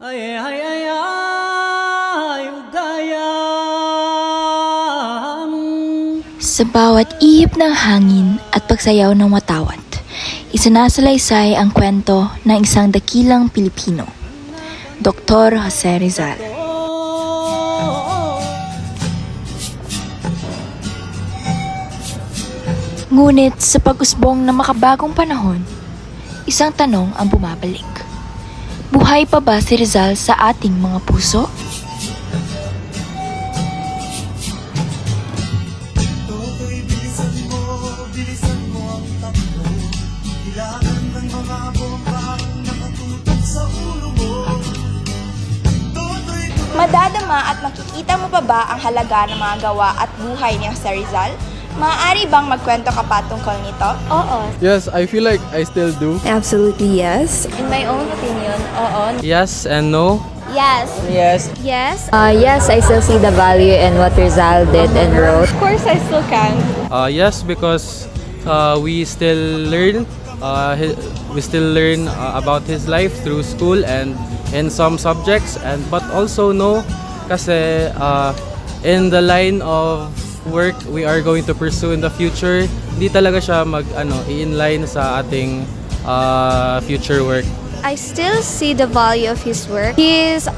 Ay, ay, ay, ay, ugayam. Sa bawat ihip ng hangin at pagsayaw ng watawat, isinasalaysay ang kwento ng isang dakilang Pilipino, Dr. Jose Rizal. Ngunit sa pag-usbong ng makabagong panahon, isang tanong ang bumabalik. Buhay pa ba si Rizal sa ating mga puso? Bilisan mo ang takbo. Kailangan ng mga bombang nakatutok sa ulo mo. Madadama at makikita mo pa ba ang halaga ng mga gawa at buhay ni Jose Rizal? Maaari bang magkwento ka pa tungkol nito? Oo. Yes, I feel like I still do. Absolutely yes. In my own opinion, oo. Yes and no. Yes. Yes. Yes. Yes, I still see the value in what Rizal did and wrote. Of course, I still can. Yes, because we still learn. We still learn about his life through school and in some subjects, and but also no, kasi in the line of work we are going to pursue in the future, hindi talaga siya i-inline sa ating future work. I still see the value of his work. His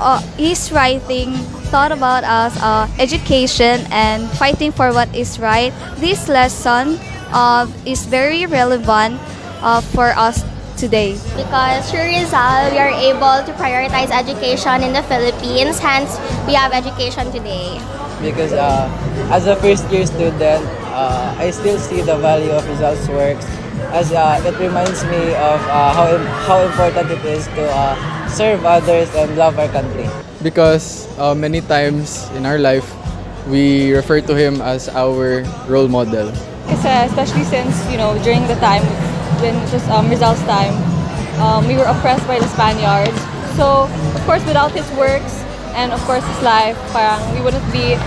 writing thought about us, education and fighting for what is right. This lesson is very relevant for us today. Because through Rizal, we are able to prioritize education in the Philippines. Hence, we have education today. Because as a first-year student, I still see the value of Rizal's works, as it reminds me of how important it is to serve others and love our country. Because many times in our life, we refer to him as our role model. Kasi especially since, during the time when it was Rizal's time, we were oppressed by the Spaniards. So, of course, without his works and of course his life, parang we wouldn't be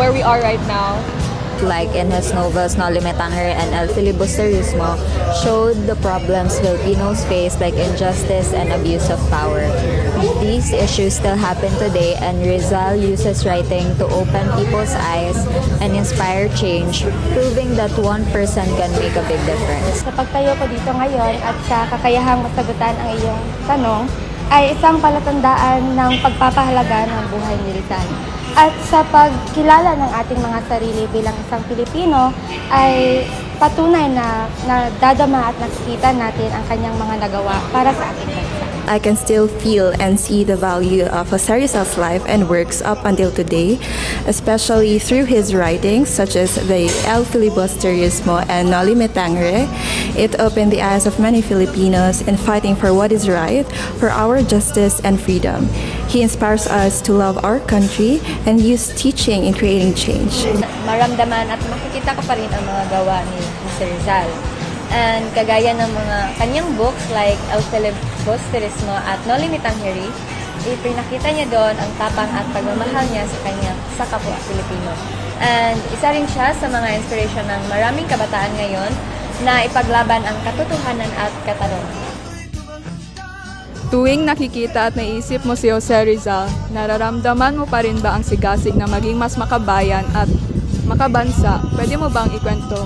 where we are right now. Like in his novels Noli Me Tangere and El Filibusterismo, showed the problems Filipinos face like injustice and abuse of power. These issues still happen today, and Rizal uses writing to open people's eyes and inspire change, proving that one person can make a big difference. Sa pagtayo ko dito ngayon at sa kakayahang masagutan ang iyong tanong, ay isang palatandaan ng pagpapahalaga ng buhay ni Rizal. At sa pagkilala ng ating mga sarili bilang isang Pilipino, ay patunay na nadadama at nakikita natin ang kanyang mga nagawa para sa ating bansa. I can still feel and see the value of Jose Rizal's life and works up until today, especially through his writings such as the El Filibusterismo and Noli Me Tangere. It opened the eyes of many Filipinos in fighting for what is right, for our justice and freedom. He inspires us to love our country and use teaching in creating change. Maramdaman at makikita ko pa rin ang mga gawa ni Jose Rizal. And kagaya ng mga kanyang books like El Filibusterismo at Noli Me Tangere, ipinakita niya doon ang tapang at pagmamahal niya sa kapwa Pilipino. And isa rin siya sa mga inspiration ng maraming kabataan ngayon na ipaglaban ang katotohanan at katarungan. Tuwing nakikita at naisip mo si Jose Rizal, nararamdaman mo pa rin ba ang sigasig na maging mas makabayan at makabansa? Pwede mo bang ikwento?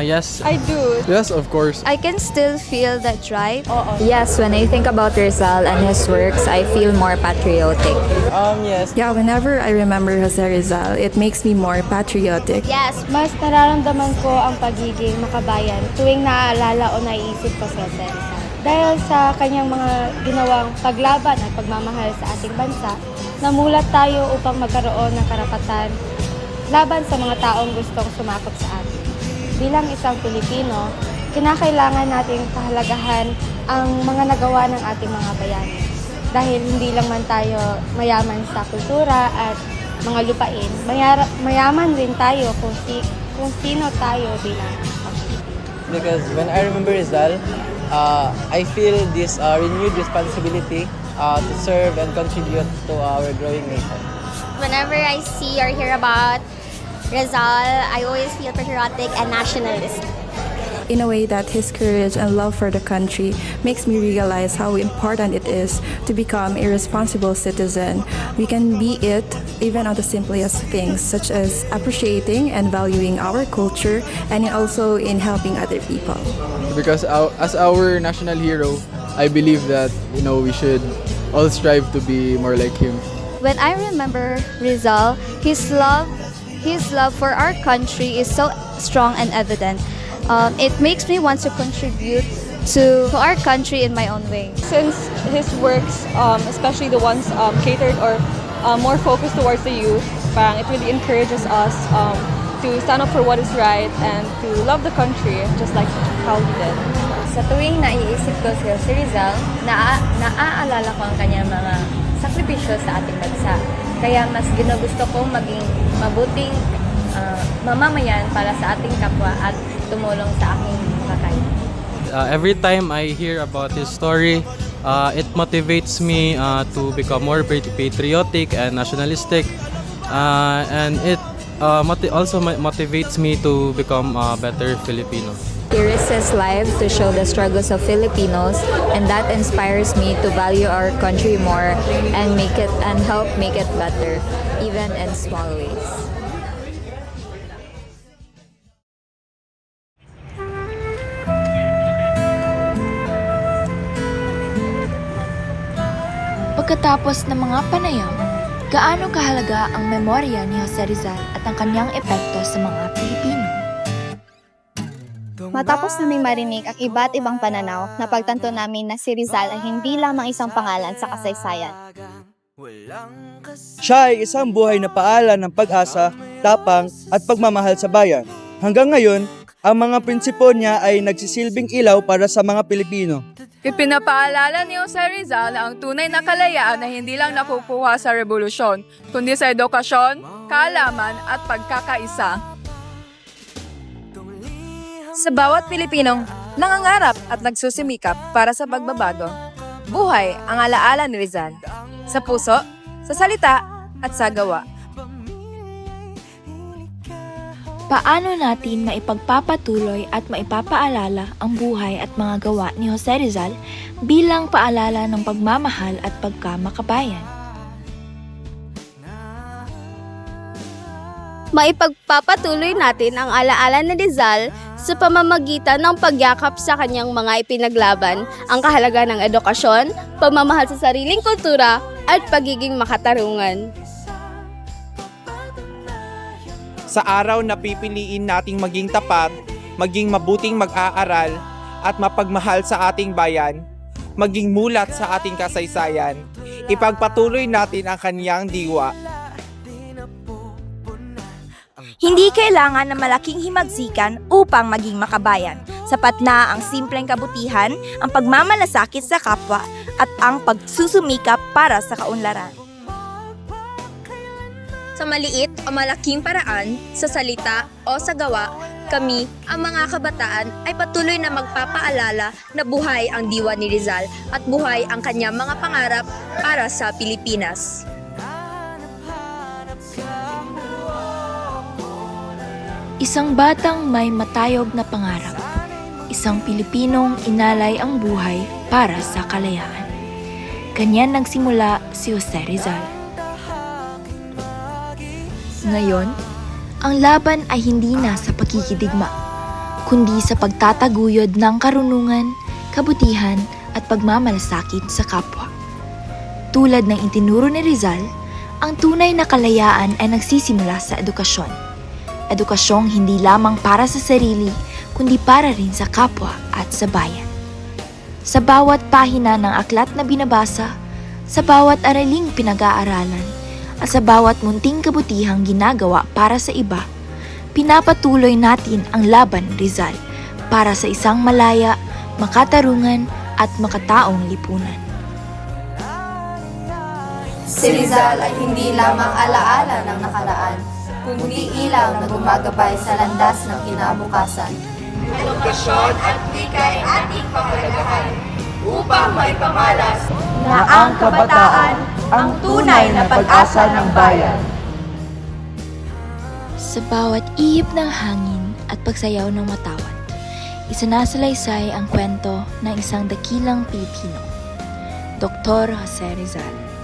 Yes. I do. Yes, of course. I can still feel that drive. Yes, when I think about Rizal and his works, I feel more patriotic. Yes. Yeah, whenever I remember Jose Rizal, it makes me more patriotic. Yes, Mas nararamdaman ko ang pagiging makabayan tuwing naaalala o naiisip ko si Jose Rizal. Dahil sa kanyang mga ginawang paglaban at pagmamahal sa ating bansa, namulat tayo upang magkaroon ng karapatan laban sa mga taong gustong sumakop sa atin. Bilang isang Pilipino, kinakailangan nating pahalagahan ang mga nagawa ng ating mga bayani. Dahil hindi lang man tayo mayaman sa kultura at mga lupain, mayaman rin tayo kung sino tayo bilang Pilipino. Because when I remember Rizal, I feel this renewed responsibility to serve and contribute to our growing nation. whenever I see or hear about Rizal, I always feel patriotic and nationalist. in a way that his courage and love for the country makes me realize how important it is to become a responsible citizen. We can be it even on the simplest things, such as appreciating and valuing our culture, and also in helping other people. Because as our national hero, I believe that we should all strive to be more like him. When I remember Rizal, his love for our country is so strong and evident. It makes me want to contribute to our country in my own way. Since his works, especially the ones catered or more focused towards the youth, parang it really encourages us to stand up for what is right and to love the country, just like how he did. Sa tuwing naiisip ko si Rizal, naaalala ko ang kanyang mga sakripisyo sa ating bansa. Kaya mas ginugusto kong maging mabuting mamamayan para sa ating kapwa at tumulong sa aking makakaya. Every time I hear about his story, it motivates me to become more patriotic and nationalistic, and it also motivates me to become a better Filipino. He risks his life to show the struggles of Filipinos, and that inspires me to value our country more and help make it better, even in small ways. Pagkatapos ng mga panayam, gaano kahalaga ang memorya ni Jose Rizal at ang kanyang epekto sa mga Pilipino? Matapos naming marinig ang iba't ibang pananaw, napagtanto namin na si Rizal ay hindi lamang isang pangalan sa kasaysayan. Siya ay isang buhay na paalala ng pag-asa, tapang at pagmamahal sa bayan. Hanggang ngayon, ang mga prinsipo niya ay nagsisilbing ilaw para sa mga Pilipino. Ipinapaalala ni Jose Rizal na ang tunay na kalayaan ay hindi lang nakukuha sa revolusyon, kundi sa edukasyon, kaalaman at pagkakaisa. Sa bawat Pilipinong nangangarap at nagsusumikap para sa pagbabago, buhay ang alaala ni Rizal. Sa puso, sa salita at sa gawa. Paano natin maipagpapatuloy at maipapaalala ang buhay at mga gawa ni Jose Rizal bilang paalala ng pagmamahal at pagkamakabayan? Maipagpapatuloy natin ang alaala ni Rizal sa pamamagitan ng pagyakap sa kanyang mga ipinaglaban, ang kahalaga ng edukasyon, pagmamahal sa sariling kultura, at pagiging makatarungan. Sa araw na pipiliin nating maging tapat, maging mabuting mag-aaral, at mapagmahal sa ating bayan, maging mulat sa ating kasaysayan, ipagpatuloy natin ang kanyang diwa. Hindi kailangan ng malaking himagsikan upang maging makabayan. Sapat na ang simpleng kabutihan, ang pagmamalasakit sa kapwa, at ang pagsusumikap para sa kaunlaran. Sa maliit o malaking paraan, sa salita o sa gawa, kami, ang mga kabataan, ay patuloy na magpapaalala na buhay ang diwa ni Rizal at buhay ang kanyang mga pangarap para sa Pilipinas. Isang batang may matayog na pangarap. Isang Pilipinong inalay ang buhay para sa kalayaan. Ganyan nagsimula si Jose Rizal. Ngayon, ang laban ay hindi na sa pagkikidigma, kundi sa pagtataguyod ng karunungan, kabutihan at pagmamalasakit sa kapwa. Tulad ng itinuro ni Rizal, ang tunay na kalayaan ay nagsisimula sa edukasyon. Edukasyong hindi lamang para sa sarili, kundi para rin sa kapwa at sa bayan. Sa bawat pahina ng aklat na binabasa, sa bawat araling pinag-aaralan, at sa bawat munting kabutihang ginagawa para sa iba, pinapatuloy natin ang laban ni Rizal para sa isang malaya, makatarungan at makataong lipunan. Si Rizal ay hindi lamang alaala ng nakaraan, kundi ilaw na gumagabay sa landas ng kinabukasan. Edukasyon at likay ating pahalagahan upang maipamalas na ang kabataan ang tunay na pag-asa ng bayan. Sa bawat ihip ng hangin at pagsayaw ng watawat, isinasalaysay ang kwento ng isang dakilang Pilipino, Dr. Jose Rizal.